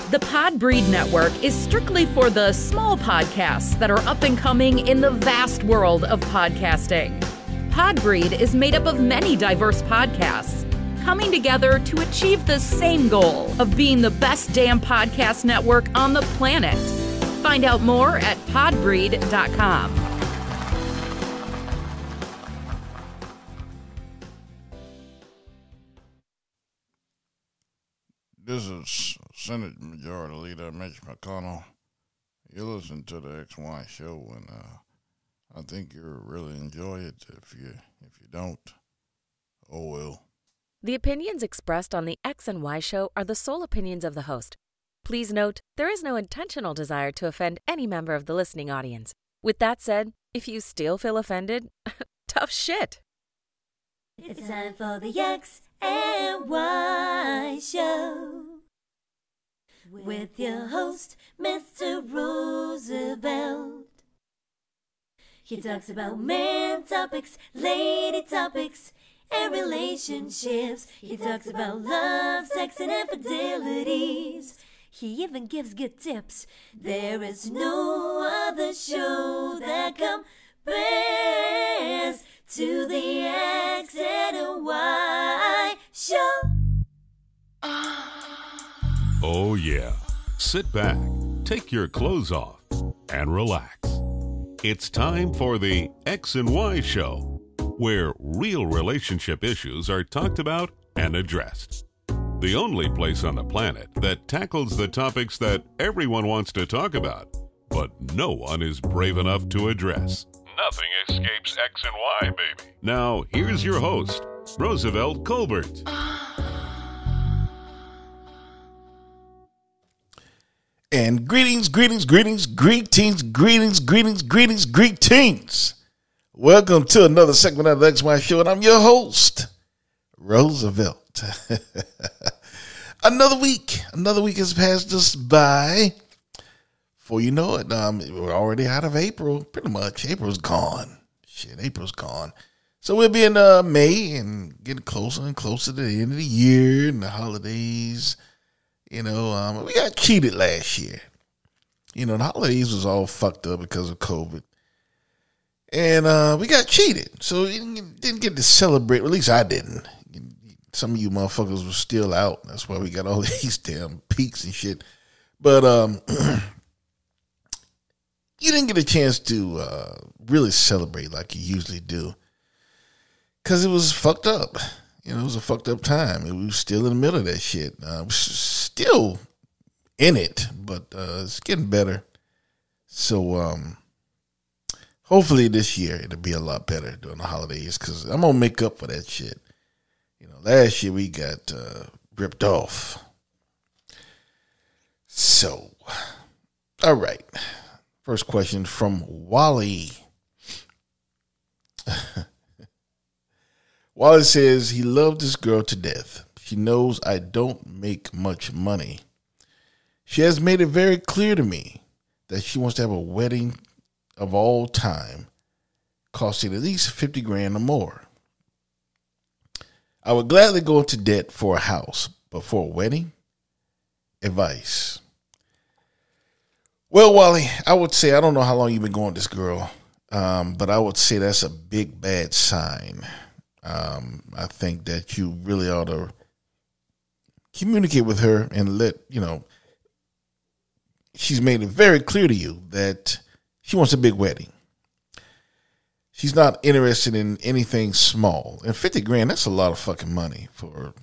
The Podbreed Network is strictly for the small podcasts that are up and coming in the vast world of podcasting. Podbreed is made up of many diverse podcasts, coming together to achieve the same goal of being the best damn podcast network on the planet. Find out more at podbreed.com. This is Senate Majority Leader Mitch McConnell. You listen to the XY show, and I think you'll really enjoy it. If you don't, oh well. The opinions expressed on the X and Y show are the sole opinions of the host. Please note, there is no intentional desire to offend any member of the listening audience. With that said, if you still feel offended, tough shit. It's time for the X and Y show with your host, Mr. Roosevelt. He talks about man topics, lady topics, and relationships. He talks about love, sex, and infidelities. He even gives good tips. There is no other show that compares to the X and Y show. Oh yeah. Sit back, take your clothes off, and relax. It's time for the X and Y show, where real relationship issues are talked about and addressed. The only place on the planet that tackles the topics that everyone wants to talk about, but no one is brave enough to address. Nothing escapes X and Y, baby. Now, here's your host, Roosevelt Colbert. And greetings. Welcome to another segment of the XY Show, and I'm your host, Roosevelt. Another week has passed us by. Before you know it, we're already out of April. Pretty much, April's gone. April's gone. So we'll be in May and getting closer and closer to the end of the year and the holidays. You know, we got cheated last year. You know, the holidays was all fucked up because of COVID. And we got cheated. So we didn't get to celebrate. At least I didn't. Some of you motherfuckers were still out. That's why we got all these damn peaks and shit. But you didn't get a chance to really celebrate like you usually do. Because it was fucked up. You know, it was a fucked up time. We were still in the middle of that shit. Still in it, but it's getting better. So hopefully this year it'll be a lot better during the holidays because I'm going to make up for that shit. You know, last year we got ripped off. So, all right. First question from Wally. Wally says he loved this girl to death. She knows I don't make much money. She has made it very clear to me that she wants to have a wedding of all time, costing at least $50,000 or more. I would gladly go into debt for a house, but for a wedding? Advice. Well, Wally, I would say, I don't know how long you've been going with this girl, but I would say that's a big, bad sign. I think that you really ought to communicate with her and let, you know, she's made it very clear to you that she wants a big wedding. She's not interested in anything small. And $50,000, that's a lot of fucking money for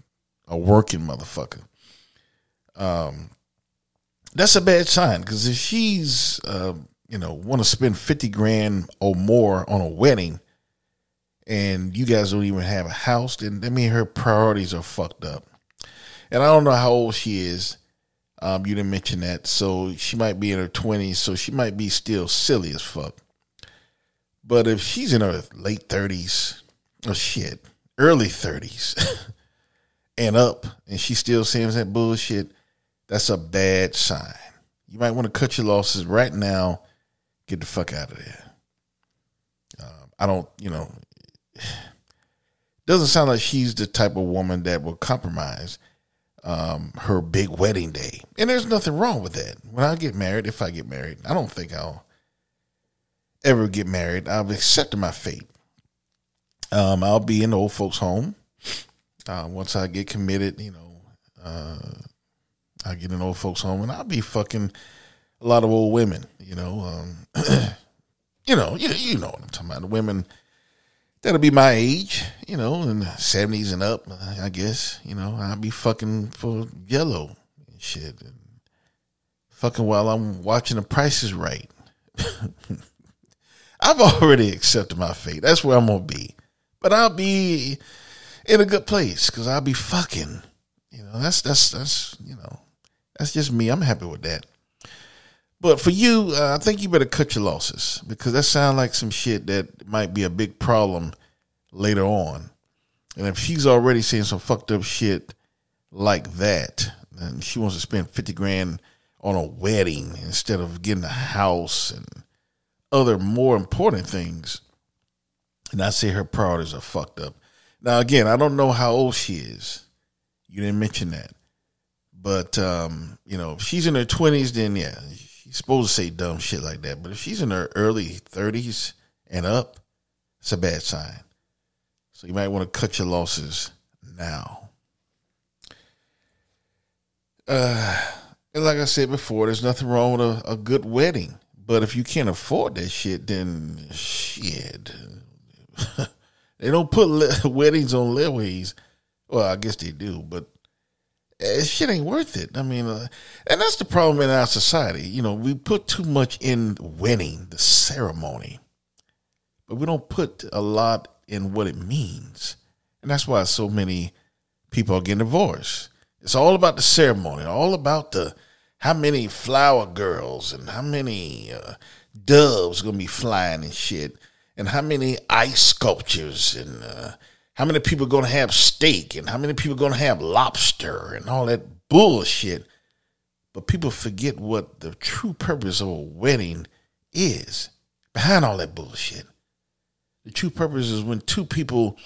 a working motherfucker. That's a bad sign because if she's, want to spend $50,000 or more on a wedding, and you guys don't even have a house, then I mean her priorities are fucked up. And I don't know how old she is. You didn't mention that. So she might be in her 20s, so she might be still silly as fuck. But if she's in her late 30s, early 30s and up, and she's still saying that bullshit, that's a bad sign. You might want to cut your losses right now. Get the fuck out of there. Doesn't sound like she's the type of woman that will compromise. her big wedding day. And there's nothing wrong with that. When I get married, if I get married, I don't think I'll ever get married. I've accepted my fate. I'll be in the old folks' home. Once I get committed, I get in old folks' home, and I'll be fucking a lot of old women, you know what I'm talking about. The women that'll be my age, in the 70s and up, I guess, I'll be fucking for yellow and shit. And fucking while I'm watching The Price is Right. I've already accepted my fate. That's where I'm going to be. But I'll be in a good place because I'll be fucking. That's just me. I'm happy with that. But for you, I think you better cut your losses because that sounds like some shit that might be a big problem later on. And if she's already saying some fucked up shit like that, and she wants to spend $50,000 on a wedding instead of getting a house and other more important things, and I say her priorities are fucked up. Now, again, I don't know how old she is. You didn't mention that. But, if she's in her 20s, then, yeah, she's supposed to say dumb shit like that. But if she's in her early 30s and up, it's a bad sign. So you might want to cut your losses now. And like I said before, there's nothing wrong with a good wedding. But if you can't afford that shit, then shit. They don't put weddings on leveways. Well, I guess they do, but shit ain't worth it. I mean, and that's the problem in our society. We put too much in wedding, the ceremony, but we don't put a lot in what it means. And that's why so many people are getting divorced. It's all about the ceremony, all about how many flower girls and how many doves going to be flying and shit, and how many ice sculptures and how many people are going to have steak and how many people are going to have lobster and all that bullshit. But people forget what the true purpose of a wedding is behind all that bullshit. The true purpose is when two people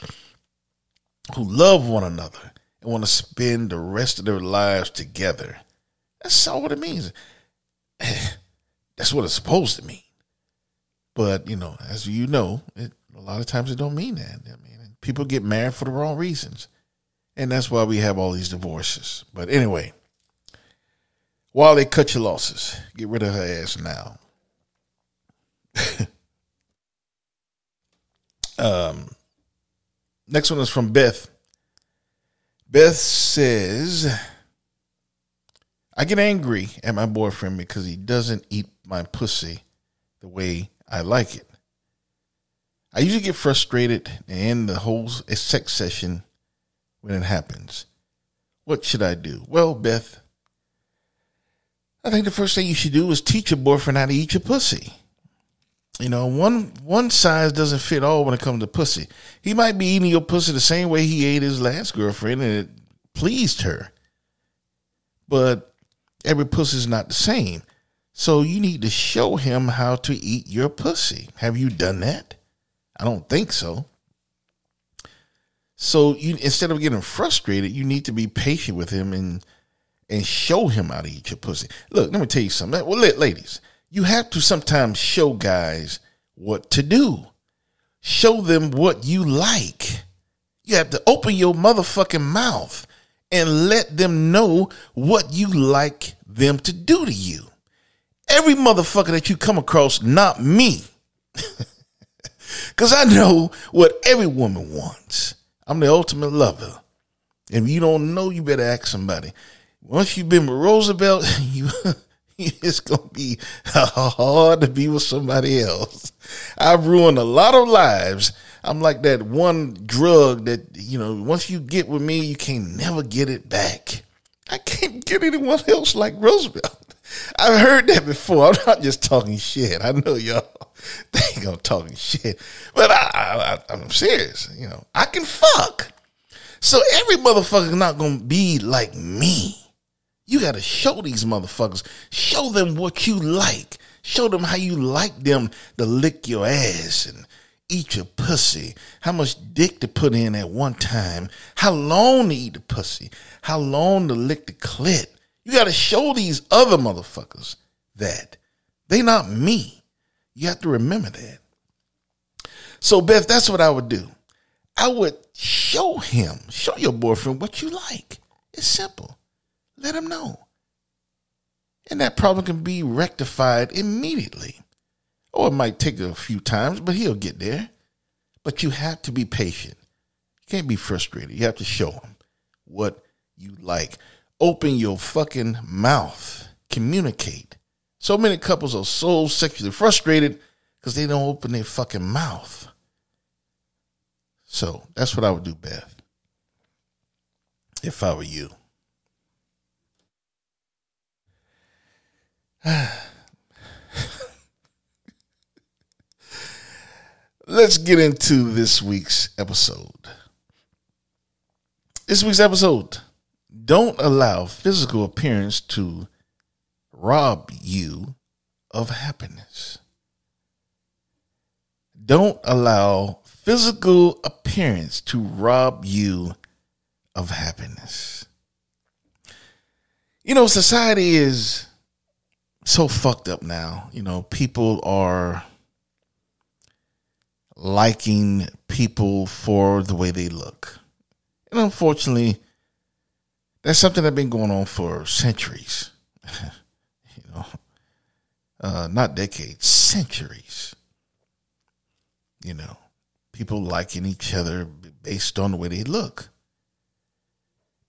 who love one another and want to spend the rest of their lives together. That's all what it means. That's what it's supposed to mean. But, as you know, a lot of times it don't mean that. I mean, people get married for the wrong reasons. And that's why we have all these divorces. But anyway, while they cut your losses, get rid of her ass now. Next one is from Beth. Beth says, I get angry at my boyfriend because he doesn't eat my pussy the way I like it. I usually get frustrated and end the whole sex session when it happens. What should I do? Well, Beth, I think the first thing you should do is teach your boyfriend how to eat your pussy. One size doesn't fit all when it comes to pussy. He might be eating your pussy the same way he ate his last girlfriend and it pleased her. But every pussy is not the same. So you need to show him how to eat your pussy. Have you done that? I don't think so. So instead of getting frustrated, you need to be patient with him and show him how to eat your pussy. Look, let me tell you something. Well, ladies, you have to sometimes show guys what to do. Show them what you like. You have to open your motherfucking mouth and let them know what you like them to do to you. Every motherfucker that you come across, not me. Because I know what every woman wants. I'm the ultimate lover. And if you don't know, you better ask somebody. Once you've been with Roosevelt, it's going to be hard to be with somebody else. I've ruined a lot of lives. I'm like that one drug that, once you get with me, you can't never get it back. I can't get anyone else like Roosevelt. I've heard that before. I'm not just talking shit. I know y'all think I'm talking shit. But I'm serious. I can fuck. So every motherfucker's not going to be like me. You got to show these motherfuckers. Show them what you like. Show them how you like them to lick your ass and eat your pussy, how much dick to put in at one time, how long to eat the pussy, how long to lick the clit. You got to show these other motherfuckers that they not me. You have to remember that. So, Beth, that's what I would do. I would show your boyfriend what you like. It's simple. Let him know. And that problem can be rectified immediately. Or it might take a few times, but he'll get there. But you have to be patient. You can't be frustrated. You have to show him what you like. Open your fucking mouth. Communicate. So many couples are so sexually frustrated because they don't open their fucking mouth. So that's what I would do, Beth, if I were you. Let's get into this week's episode. This week's episode: don't allow physical appearance to rob you of happiness. Don't allow physical appearance to rob you of happiness. You know, society is so fucked up now. You know, people are liking people for the way they look. And unfortunately, that's something that's been going on for centuries. Not decades, centuries. You know, people liking each other based on the way they look.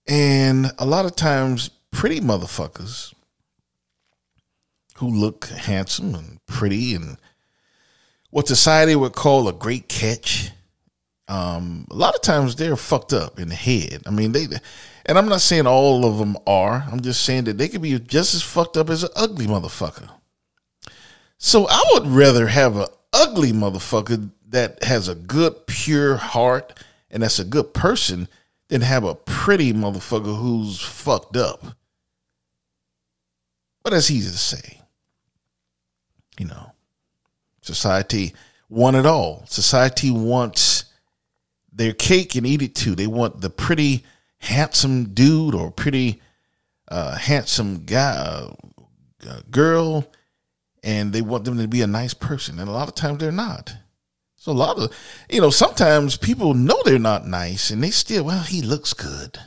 And a lot of times, pretty motherfuckers who look handsome and pretty and what society would call a great catch, a lot of times they're fucked up in the head. I mean, and I'm not saying all of them are. I'm just saying that they could be just as fucked up as an ugly motherfucker. So I would rather have an ugly motherfucker that has a good, pure heart and that's a good person than have a pretty motherfucker who's fucked up. But that's easy to say. You know, society want it all. Society wants their cake and eat it too. They want the pretty, handsome dude or pretty, handsome guy, girl, and they want them to be a nice person. And a lot of times they're not. So a lot of, sometimes people know they're not nice and they still, well, he looks good.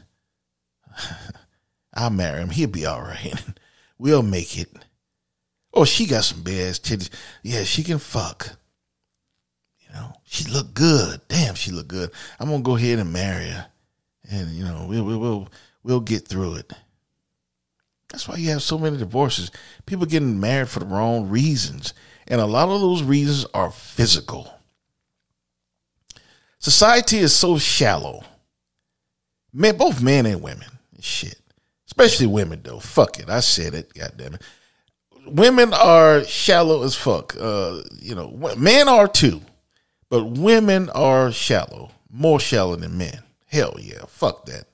I'll marry him. He'll be all right. We'll make it. Oh, she got some big ass titties. Yeah, she can fuck. She look good. Damn, she look good. I'm gonna go ahead and marry her, and we'll get through it. That's why you have so many divorces. People getting married for the wrong reasons, and a lot of those reasons are physical. Society is so shallow. Man, both men and women. Shit, especially women though. Fuck it, I said it. God damn it. Women are shallow as fuck. Men are too, but women are shallow, more shallow than men. Hell yeah, fuck that.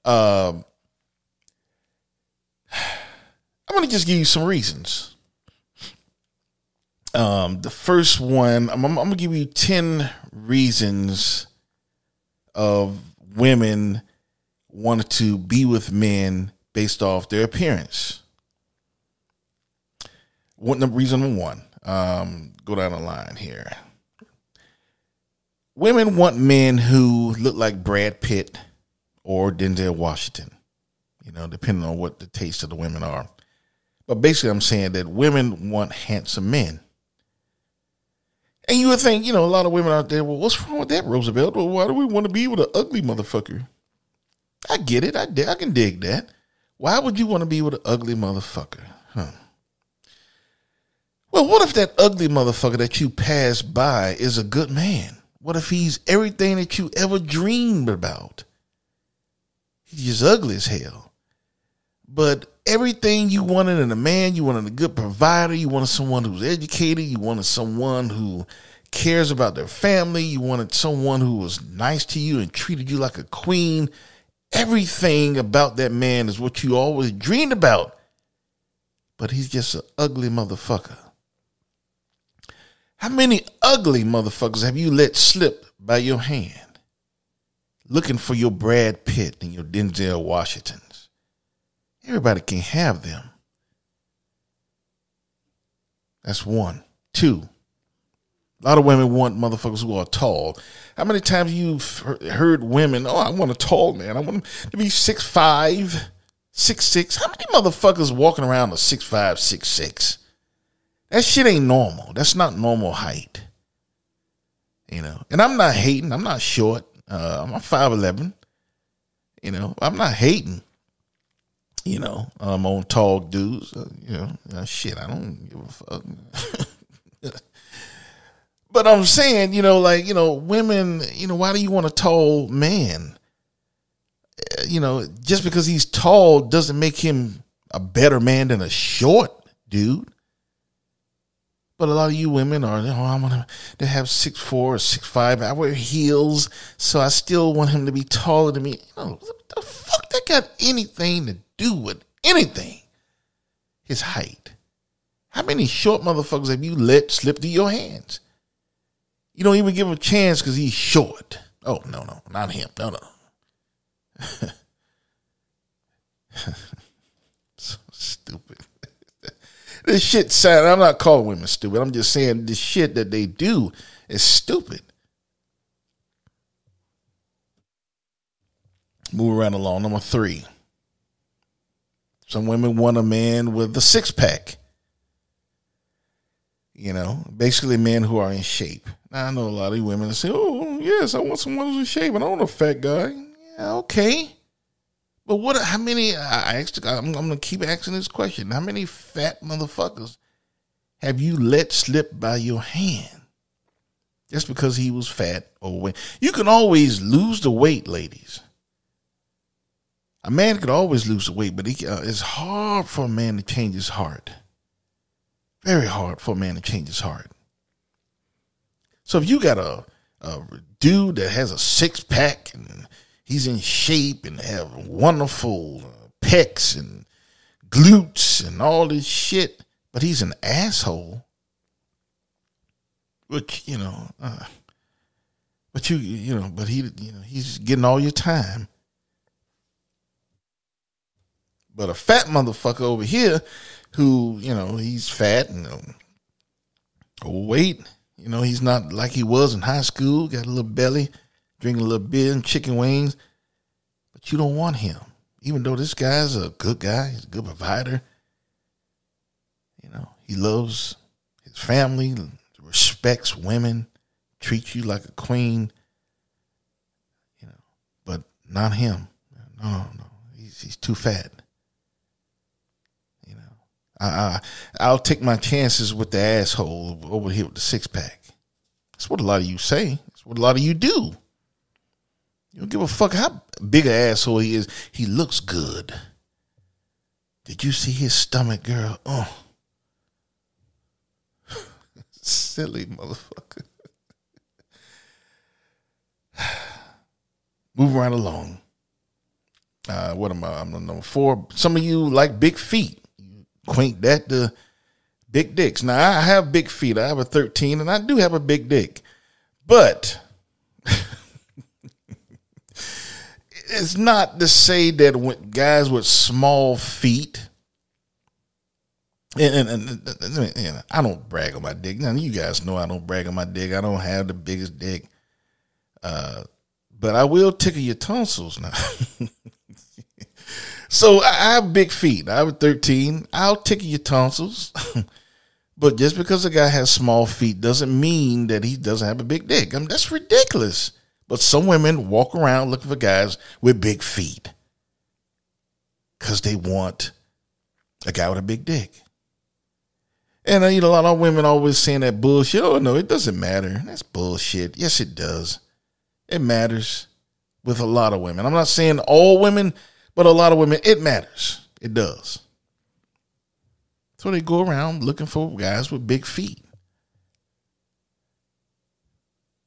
I'm gonna just give you some reasons. The first one, I'm gonna give you 10 reasons of women wanting to be with men based off their appearance. Reason number one, go down the line here. Women want men who look like Brad Pitt or Denzel Washington, depending on what the taste of the women are. But basically, I'm saying that women want handsome men. And you would think, a lot of women out there, well, what's wrong with that, Roosevelt? Well, why do we want to be with an ugly motherfucker? I get it. I can dig that. Why would you want to be with an ugly motherfucker? Well, what if that ugly motherfucker that you pass by is a good man? What if he's everything that you ever dreamed about? He's just ugly as hell. But everything you wanted in a man, you wanted a good provider, you wanted someone who's educated, you wanted someone who cares about their family, you wanted someone who was nice to you and treated you like a queen. Everything about that man is what you always dreamed about. But he's just an ugly motherfucker. How many ugly motherfuckers have you let slip by your hand? Looking for your Brad Pitt and your Denzel Washingtons. Everybody can have them. That's one. Two, a lot of women want motherfuckers who are tall. How many times you've heard women, oh, I want a tall man. I want him to be 6'5", 6'6". How many motherfuckers walking around are 6'5", 6'6"? That shit ain't normal. That's not normal height. You know, and I'm not hating. I'm not short. I'm 5'11". You know, I'm not hating. You know, on tall dudes. Shit, I don't give a fuck. But I'm saying, women, why do you want a tall man? Just because he's tall doesn't make him a better man than a short dude. But a lot of you women are, I want him to have 6'4" or 6'5". I wear heels, so I still want him to be taller than me. What the fuck that got anything to do with anything? His height. How many short motherfuckers have you let slip through your hands? You don't even give him a chance because he's short. Oh, no, not him. No. So stupid. This shit sad. I'm not calling women stupid. I'm just saying the shit that they do is stupid. Move right along. Number 3. Some women want a man with a six-pack. Basically men who are in shape. Now, I know a lot of women that say, oh, yes, I want someone who's in shape. I don't want a fat guy. Yeah, okay. But how many, I'm going to keep asking this question. How many fat motherfuckers have you let slip by your hand just because he was fat or overweight? You can always lose the weight, ladies. A man could always lose the weight, but it's hard for a man to change his heart. Very hard for a man to change his heart. So if you got a dude that has a six-pack and he's in shape and have wonderful pecs and glutes and all this shit, but he's an asshole, which, he's getting all your time. But a fat motherfucker over here who, he's fat and overweight, he's not like he was in high school, got a little belly, drinking a little beer and chicken wings, but you don't want him. Even though this guy's a good guy, he's a good provider. He loves his family, respects women, treats you like a queen, but not him. No, he's too fat. I'll take my chances with the asshole over here with the six-pack. That's what a lot of you say. That's what a lot of you do. You don't give a fuck how big an asshole he is. He looks good. Did you see his stomach, girl? Oh. Silly motherfucker. Moving right along. What am I? I'm on number 4. Some of you like big feet. Quaint that to big dicks. Now, I have big feet. I have a 13, and I do have a big dick. But it's not to say that when guys with small feet, and I don't brag on my dick. Now, you guys know I don't brag on my dick. I don't have the biggest dick. But I will tickle your tonsils now. So I have big feet. I have a 13. I'll tickle your tonsils. But just because a guy has small feet doesn't mean that he doesn't have a big dick. That's ridiculous. But some women walk around looking for guys with big feet because they want a guy with a big dick. And a lot of women always saying that bullshit. Oh, no, it doesn't matter. That's bullshit. Yes, it does. It matters with a lot of women. I'm not saying all women, but a lot of women, it matters. It does. So they go around looking for guys with big feet.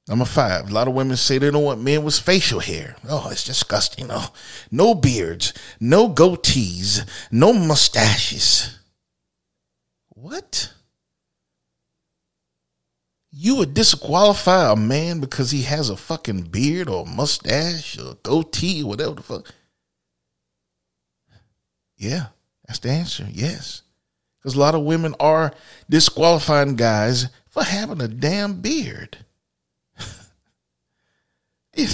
Number 5, a lot of women say they don't want men with facial hair. Oh, it's disgusting. Oh, no beards, no goatees, no mustaches. What? You would disqualify a man because he has a fucking beard or mustache or goatee or whatever the fuck? Yeah, that's the answer. Yes. Because a lot of women are disqualifying guys for having a damn beard. It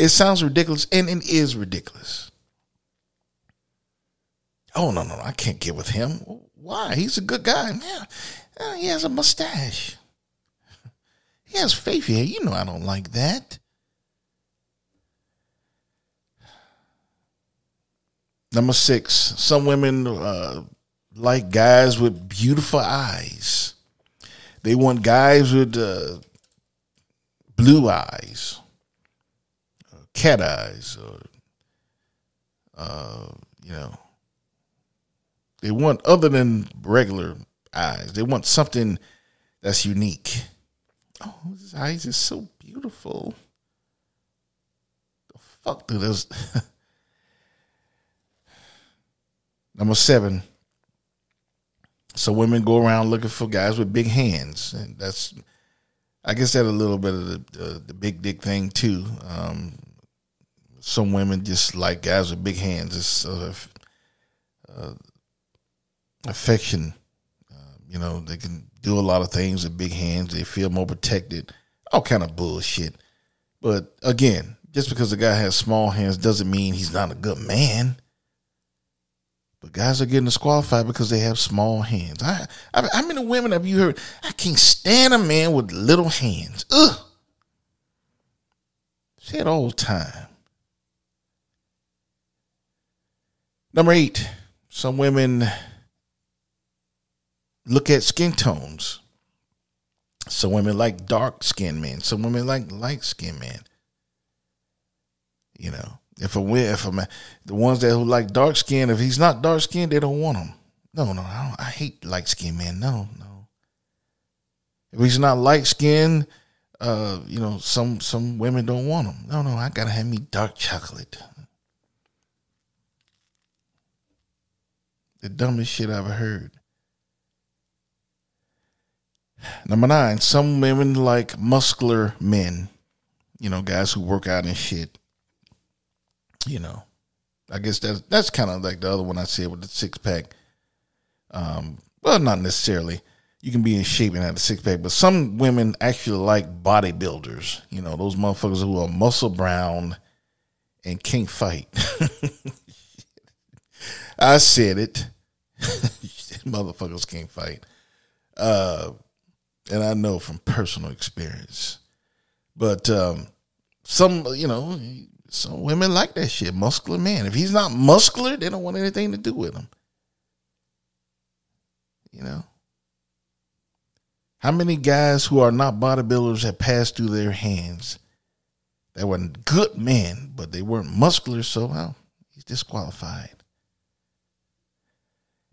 sounds ridiculous, and it is ridiculous. Oh, no, I can't get with him. Why? He's a good guy. Yeah, he has a mustache. He has faith hair. You know I don't like that. Number 6, some women like guys with beautiful eyes. They want guys with blue eyes, cat eyes, or, they want other than regular eyes. They want something that's unique. Oh, his eyes is so beautiful. The fuck do those? Number 7. So women go around looking for guys with big hands, and I guess that's a little bit of the big dick thing too. Some women just like guys with big hands. It's affection. They can do a lot of things with big hands. They feel more protected. All kind of bullshit. But again, just because a guy has small hands doesn't mean he's not a good man. But guys are getting disqualified because they have small hands. How many women have you heard? I can't stand a man with little hands. Ugh. Say it all the time. Number 8, some women look at skin tones. Some women like dark-skinned men. Some women like light-skinned men. If the ones that who like dark skin, if he's not dark skinned, they don't want him. No, I hate light skinned men. No. If he's not light skinned, some women don't want him. No, I gotta have me dark chocolate. The dumbest shit I've ever heard. Number 9, some women like muscular men. Guys who work out and shit. I guess that's kind of like the other one I said with the 6-pack. Well, not necessarily. You can be in shape and have a 6-pack, but some women actually like bodybuilders. Those motherfuckers who are muscle brown and can't fight. I said it. Motherfuckers can't fight. And I know from personal experience. But some women like that shit, muscular man. If he's not muscular, they don't want anything to do with him. How many guys who are not bodybuilders have passed through their hands that were good men, but they weren't muscular, so he's disqualified.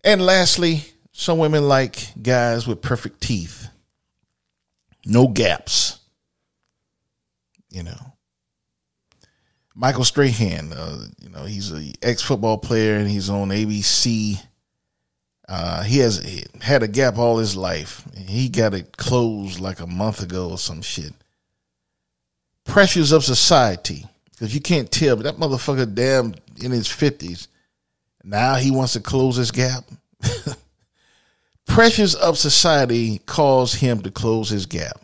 And lastly, some women like guys with perfect teeth. No gaps. Michael Strahan, he's an ex-football player and he's on ABC. He has had a gap all his life. He got it closed like a month ago or some shit. Pressures of society, because you can't tell, but that motherfucker damn in his 50s. Now he wants to close his gap. Pressures of society cause him to close his gap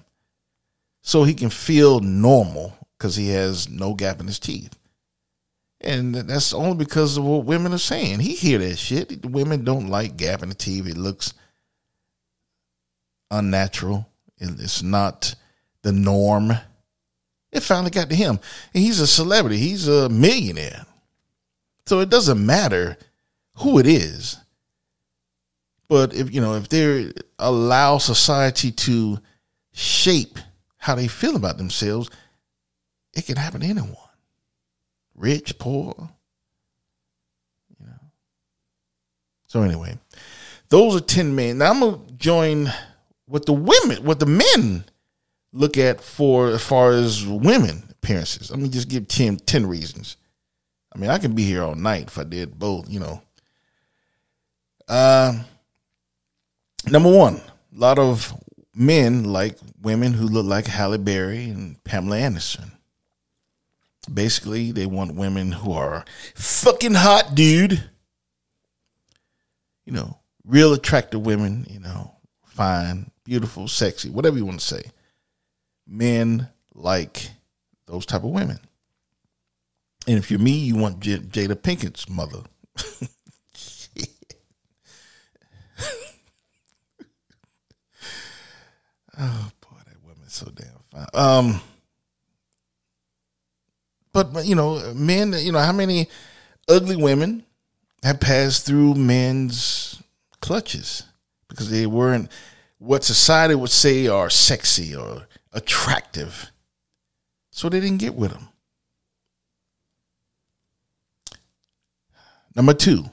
so he can feel normal. Because he has no gap in his teeth. And that's only because of what women are saying. He hear that shit. The women don't like gap in the teeth. It looks unnatural. It's not the norm. It finally got to him. And he's a celebrity. He's a millionaire. So it doesn't matter who it is. But if they allow society to shape how they feel about themselves, it can happen to anyone. Rich, poor. So anyway, those are 10 men. Now I'm going to join what the men look at for as far as women appearances. Let me just give 10 reasons. I can be here all night if I did both, Number 1, a lot of men like women who look like Halle Berry and Pamela Anderson. Basically, they want women who are fucking hot, dude. You know, real attractive women, you know, fine, beautiful, sexy, whatever you want to say. Men like those type of women. And if you're me, you want Jada Pinkett's mother. Oh boy, that woman's so damn fine. But you know, men. You know how many ugly women have passed through men's clutches because they weren't what society would say are sexy or attractive, so they didn't get with them. Number 2,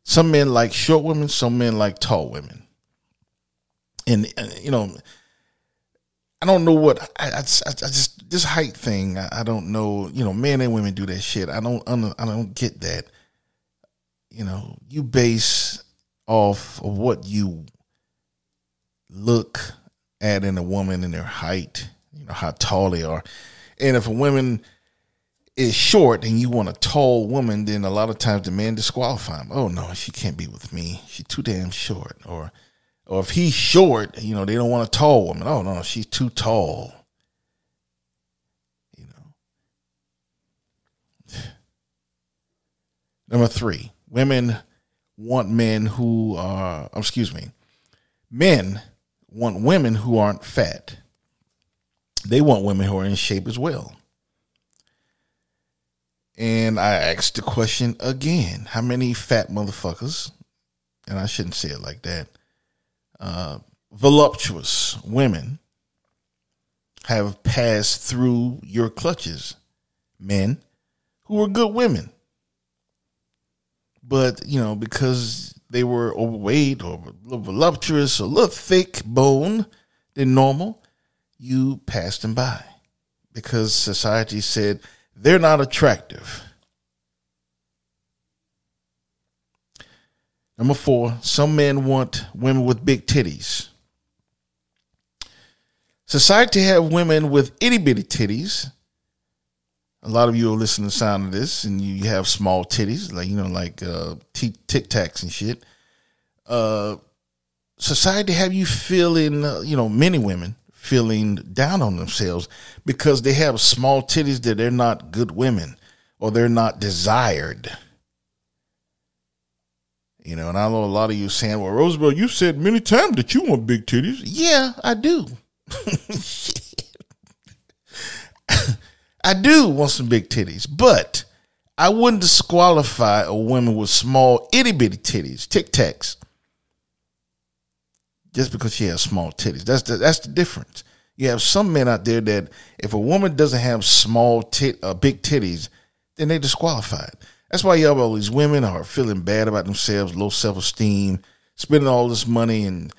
some men like short women, some men like tall women. And you know, I don't know what I just this height thing. I don't know. You know, men and women do that shit. I don't get that. You know, you base off of what you look at in a woman and their height. You know how tall they are, and if a woman is short and you want a tall woman, then a lot of times the man disqualify him. Oh no, she can't be with me. She's too damn short. Or if he's short, you know, they don't want a tall woman. Oh, no, she's too tall. You know. Number 3, women want men who are, men want women who aren't fat. They want women who are in shape as well. And I asked the question again, how many fat motherfuckers, and I shouldn't say it like that, voluptuous women have passed through your clutches, men who were good women, but you know, because they were overweight or a little voluptuous or a little thick bone than normal, you passed them by because society said they're not attractive. Number 4, some men want women with big titties. Society have women with itty bitty titties. A lot of you will listen to the sound of this, and you have small titties, like you know, like Tic Tacs and shit. Society have you feeling, you know, many women feeling down on themselves because they have small titties that they're not good women or they're not desired. You know, and I know a lot of you saying, well, Roosevelt, you said many times that you want big titties. Yeah, I do. I do want some big titties, but I wouldn't disqualify a woman with small itty bitty titties, Tic Tacs, just because she has small titties. That's the difference. You have some men out there that if a woman doesn't have big titties, then they disqualified. That's why you have all these women are feeling bad about themselves, low self-esteem, spending all this money and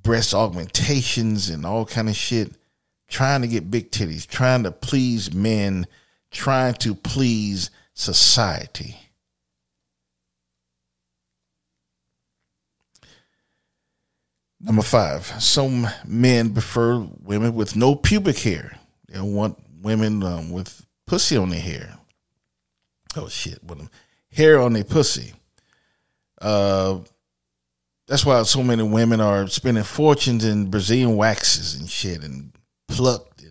breast augmentations and all kind of shit, trying to get big titties, trying to please men, trying to please society. Number 5, some men prefer women with no pubic hair. They don't want women with pussy on their hair. Oh shit, with them hair on their pussy. That's why so many women are spending fortunes in Brazilian waxes and shit and plucked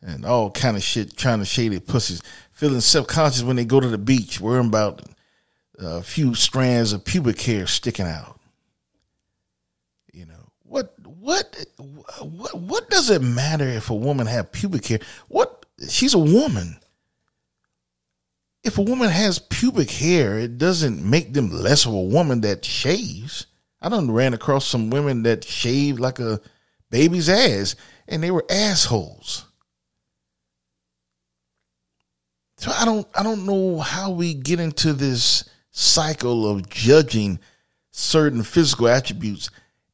and all kind of shit, trying to shade their pussies, feeling self-conscious when they go to the beach, worrying about a few strands of pubic hair sticking out. You know, what does it matter if a woman have pubic hair? She's a woman. If a woman has pubic hair, it doesn't make them less of a woman that shaves. I done ran across some women that shaved like a baby's ass, and they were assholes. So I don't know how we get into this cycle of judging certain physical attributes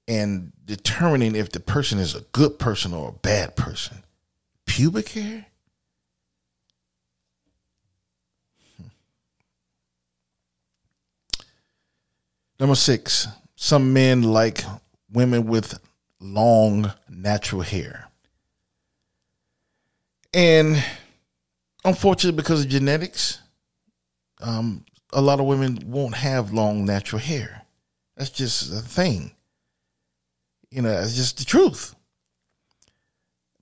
and determining if the person is a good person or a bad person. Pubic hair? Number 6, some men like women with long natural hair. And unfortunately, because of genetics, a lot of women won't have long natural hair. That's just a thing. It's just the truth.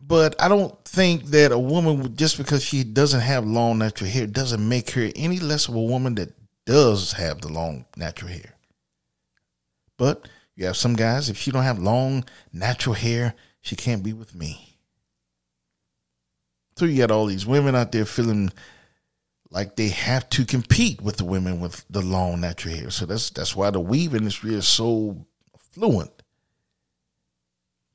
But I don't think that a woman, just because she doesn't have long natural hair, doesn't make her any less of a woman that does have the long natural hair. But you have some guys, if she don't have long natural hair, she can't be with me. So you got all these women out there feeling like they have to compete with the women with the long natural hair. So that's why the weave industry is so fluent.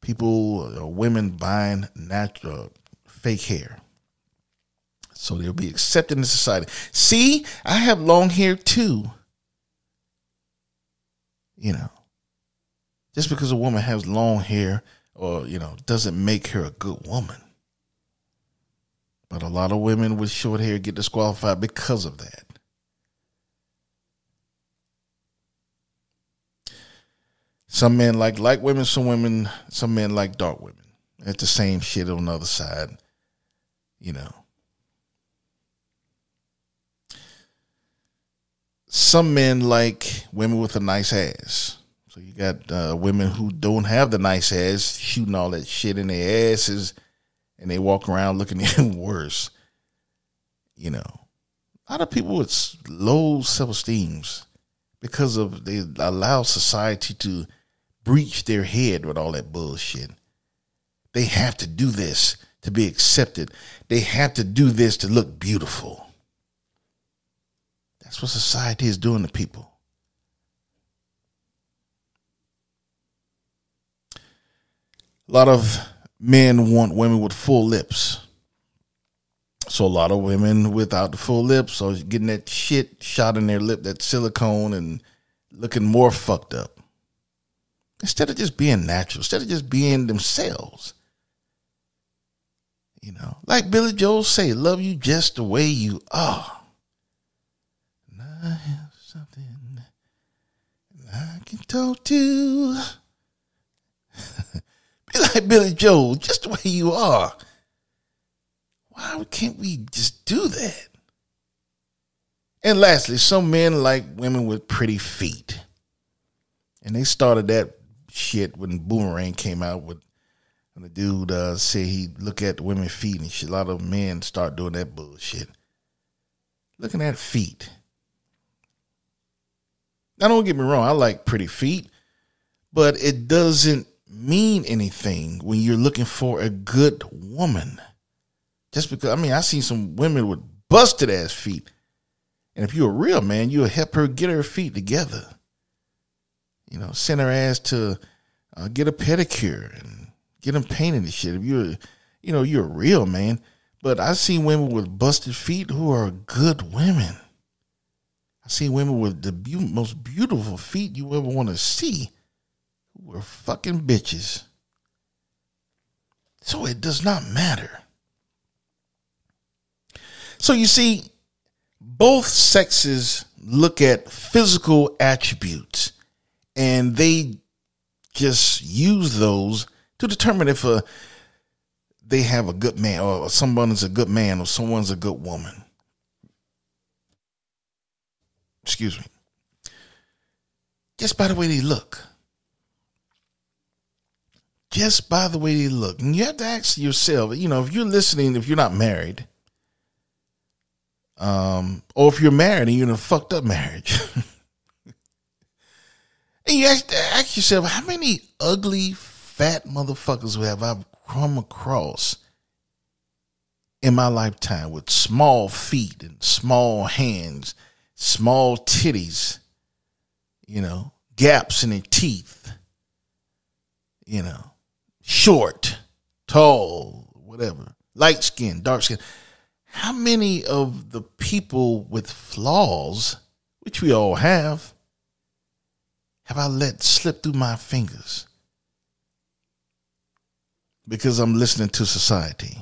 Women buying natural, fake hair. So they'll be accepted in society. See, I have long hair too. Just because a woman has long hair or, doesn't make her a good woman. But a lot of women with short hair get disqualified because of that. Some men like light women, some men like dark women. It's the same shit on the other side, Some men like women with a nice ass. So you got women who don't have the nice ass shooting all that shit in their asses, and they walk around looking even worse. A lot of people with low self-esteems because of they allow society to breach their head with all that bullshit. They have to do this to be accepted. They have to do this to look beautiful. That's what society is doing to people. A lot of men want women with full lips. So a lot of women without the full lips are getting that shit shot in their lip, that silicone, and looking more fucked up. Instead of just being natural, instead of just being themselves. Like Billy Joel say, love you just the way you are. And I have something I can talk to. Be like Billy Joel, just the way you are. Why can't we just do that? And lastly, some men like women with pretty feet. And they started that shit when Boomerang came out with when the dude said he'd look at the women's feet and shit. A lot of men start doing that bullshit. Looking at feet. Now, don't get me wrong, I like pretty feet, but it doesn't mean anything when you're looking for a good woman. Just because, I seen some women with busted ass feet. And if you're a real man, you'll help her get her feet together. Send her ass to get a pedicure and get them painted and shit. If you're a real man. But I've seen women with busted feet who are good women. I've seen women with the most beautiful feet you ever want to see who are fucking bitches. So it does not matter. So you see, both sexes look at physical attributes and they just use those to determine if they have a good man or someone's a good man or someone's a good woman. Excuse me. Just by the way they look. Just by the way they look. And you have to ask yourself, if you're listening, if you're not married, or if you're married and you're in a fucked up marriage, and you ask yourself, how many ugly, fat motherfuckers have I come across in my lifetime with small feet and small hands, small titties, gaps in their teeth, short, tall, whatever, light skin, dark skin. How many of the people with flaws, which we all have I let slip through my fingers? Because I'm listening to society.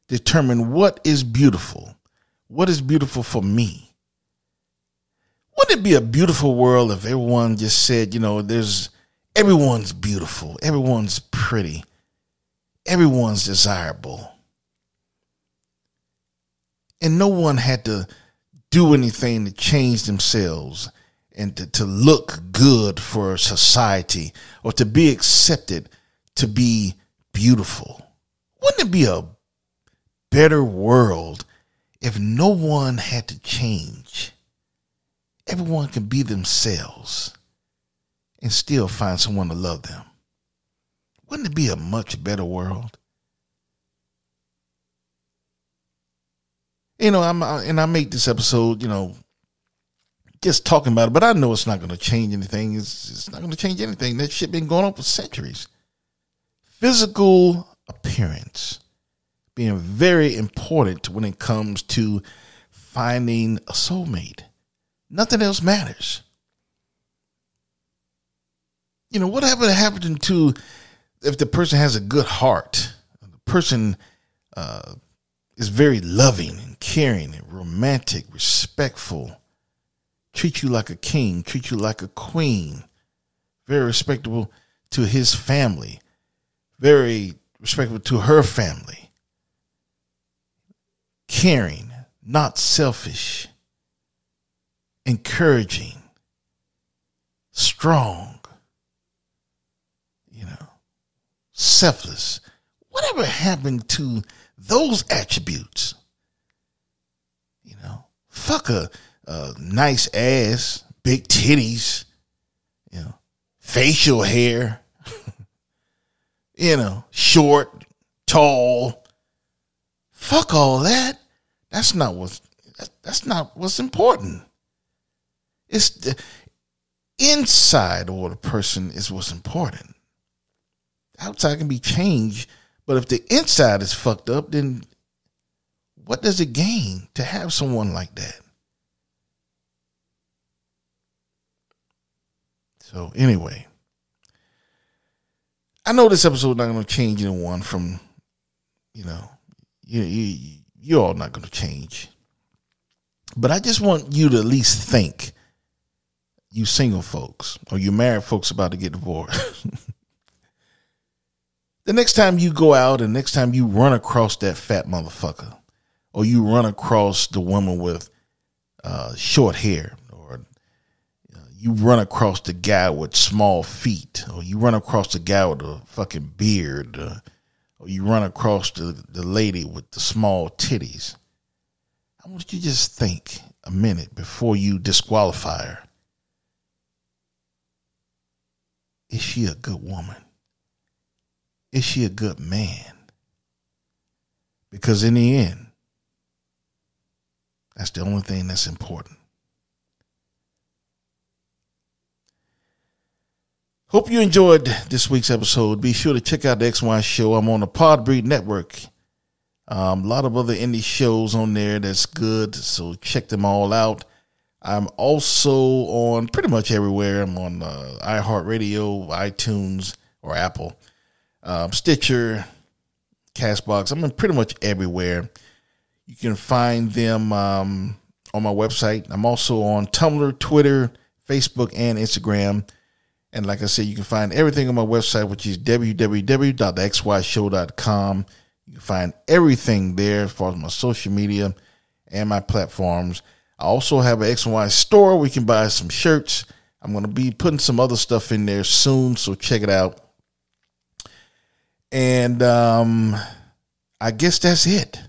Determine what is beautiful. What is beautiful for me? Wouldn't it be a beautiful world if everyone just said, there's everyone's beautiful, everyone's pretty, everyone's desirable. And no one had to do anything to change themselves and to look good for society or to be accepted, to be beautiful. Wouldn't it be a better world if no one had to change? Everyone can be themselves and still find someone to love them. Wouldn't it be a much better world? You know, I make this episode, you know, just talking about it, but I know it's not going to change anything. It's not going to change anything. That shit been going on for centuries. Physical appearance being very important when it comes to finding a soulmate. Nothing else matters. You know, whatever happened to if the person has a good heart, the person is very loving and caring and romantic, respectful, treat you like a king, treat you like a queen, very respectable to his family, very respectful to her family, caring, not selfish, encouraging, strong, you know, selfless. Whatever happened to those attributes? You know, fuck a nice ass, big titties, you know, facial hair, you know, short, tall. Fuck all that. That's not what's important. It's the inside of the person is what's important. Outside can be changed, but if the inside is fucked up, then what does it gain to have someone like that? So anyway, I know this episode is not going to change anyone from, you know, you're all not going to change. But I just want you to at least think, you single folks or you married folks about to get divorced. The next time you go out and next time you run across that fat motherfucker or you run across the woman with short hair or you run across the guy with small feet or you run across the guy with a fucking beard or you run across the lady with the small titties, I want you to just think a minute before you disqualify her. Is she a good woman? Is she a good man? Because in the end, that's the only thing that's important. Hope you enjoyed this week's episode. Be sure to check out the XY Show. I'm on the Podbreed Network. A lot of other indie shows on there that's good, so check them all out. I'm also on pretty much everywhere. I'm on iHeartRadio, iTunes, or Apple, Stitcher, Castbox. I'm in pretty much everywhere. You can find them on my website. I'm also on Tumblr, Twitter, Facebook, and Instagram. And like I said, you can find everything on my website, which is www.thexyshow.com. You can find everything there as far as my social media and my platforms. I also have an X&Y store where you can buy some shirts. I'm going to be putting some other stuff in there soon, so check it out. And I guess that's it.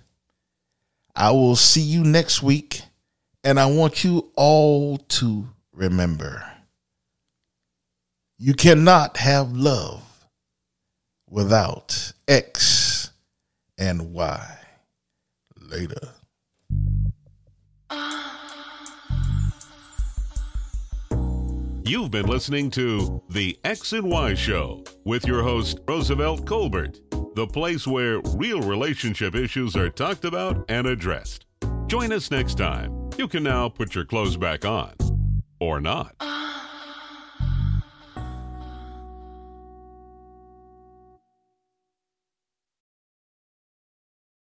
I will see you next week. And I want you all to remember, you cannot have love without X and Y. Later. You've been listening to The X and Y Show with your host, Roosevelt Colbert, the place where real relationship issues are talked about and addressed. Join us next time. You can now put your clothes back on. Or not.